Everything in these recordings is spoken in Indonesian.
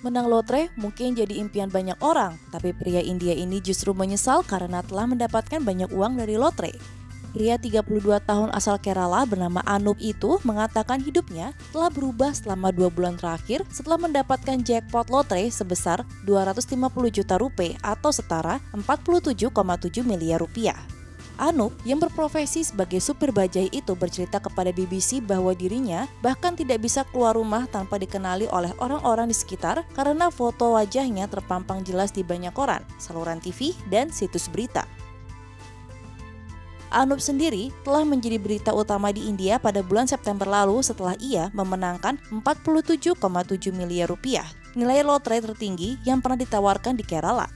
Menang lotre mungkin jadi impian banyak orang, tapi pria India ini justru menyesal karena telah mendapatkan banyak uang dari lotre. Pria 32 tahun asal Kerala bernama Anup itu mengatakan hidupnya telah berubah selama 2 bulan terakhir setelah mendapatkan jackpot lotre sebesar 250 juta rupiah atau setara 47,7 miliar rupiah. Anup yang berprofesi sebagai supir bajai itu bercerita kepada BBC bahwa dirinya bahkan tidak bisa keluar rumah tanpa dikenali oleh orang-orang di sekitar karena foto wajahnya terpampang jelas di banyak koran, saluran TV, dan situs berita. Anup sendiri telah menjadi berita utama di India pada bulan September lalu setelah ia memenangkan 47,7 miliar rupiah, nilai lotre tertinggi yang pernah ditawarkan di Kerala.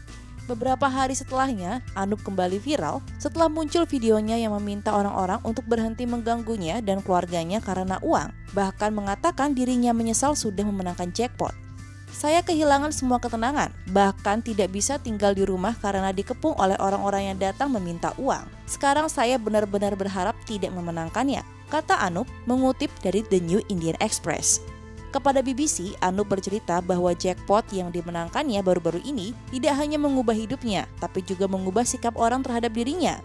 Beberapa hari setelahnya, Anup kembali viral setelah muncul videonya yang meminta orang-orang untuk berhenti mengganggunya dan keluarganya karena uang, bahkan mengatakan dirinya menyesal sudah memenangkan jackpot. Saya kehilangan semua ketenangan, bahkan tidak bisa tinggal di rumah karena dikepung oleh orang-orang yang datang meminta uang. Sekarang saya benar-benar berharap tidak memenangkannya, kata Anup mengutip dari The New Indian Express. Kepada BBC, Anup bercerita bahwa jackpot yang dimenangkannya baru-baru ini tidak hanya mengubah hidupnya, tapi juga mengubah sikap orang terhadap dirinya.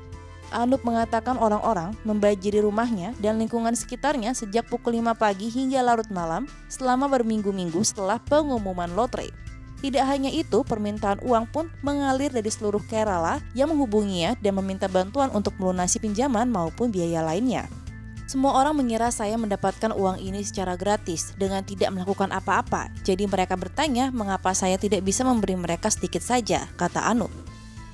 Anup mengatakan orang-orang membanjiri rumahnya dan lingkungan sekitarnya sejak pukul 5 pagi hingga larut malam selama berminggu-minggu setelah pengumuman lotre. Tidak hanya itu, permintaan uang pun mengalir dari seluruh Kerala yang menghubunginya dan meminta bantuan untuk melunasi pinjaman maupun biaya lainnya. Semua orang mengira saya mendapatkan uang ini secara gratis dengan tidak melakukan apa-apa. Jadi mereka bertanya mengapa saya tidak bisa memberi mereka sedikit saja, kata Anup.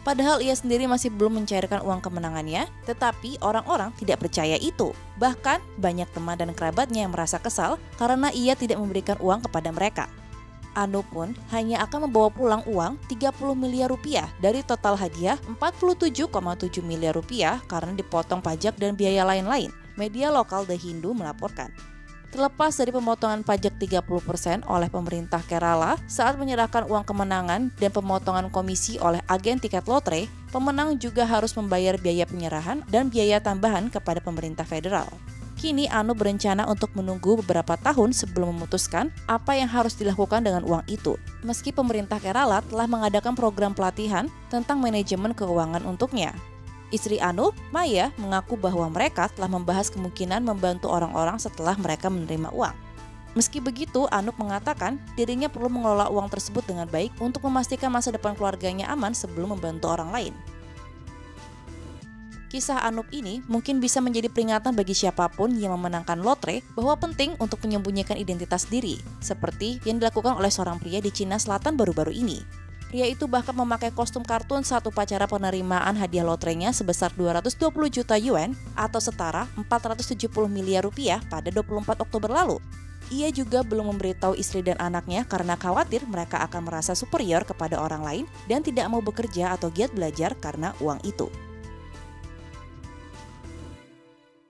Padahal ia sendiri masih belum mencairkan uang kemenangannya, tetapi orang-orang tidak percaya itu. Bahkan banyak teman dan kerabatnya yang merasa kesal karena ia tidak memberikan uang kepada mereka. Anup pun hanya akan membawa pulang uang 30 miliar rupiah dari total hadiah 47,7 miliar rupiah karena dipotong pajak dan biaya lain-lain. Media lokal The Hindu melaporkan. Terlepas dari pemotongan pajak 30% oleh pemerintah Kerala saat menyerahkan uang kemenangan dan pemotongan komisi oleh agen tiket lotre, pemenang juga harus membayar biaya penyerahan dan biaya tambahan kepada pemerintah federal. Kini Anup berencana untuk menunggu beberapa tahun sebelum memutuskan apa yang harus dilakukan dengan uang itu. Meski pemerintah Kerala telah mengadakan program pelatihan tentang manajemen keuangan untuknya. Istri Anup, Maya, mengaku bahwa mereka telah membahas kemungkinan membantu orang-orang setelah mereka menerima uang. Meski begitu, Anup mengatakan dirinya perlu mengelola uang tersebut dengan baik untuk memastikan masa depan keluarganya aman sebelum membantu orang lain. Kisah Anup ini mungkin bisa menjadi peringatan bagi siapapun yang memenangkan lotre bahwa penting untuk menyembunyikan identitas diri, seperti yang dilakukan oleh seorang pria di Cina Selatan baru-baru ini. Pria itu bahkan memakai kostum kartun saat upacara penerimaan hadiah lotrenya sebesar 220 juta yuan atau setara 470 miliar rupiah pada 24 Oktober lalu. Ia juga belum memberitahu istri dan anaknya karena khawatir mereka akan merasa superior kepada orang lain dan tidak mau bekerja atau giat belajar karena uang itu.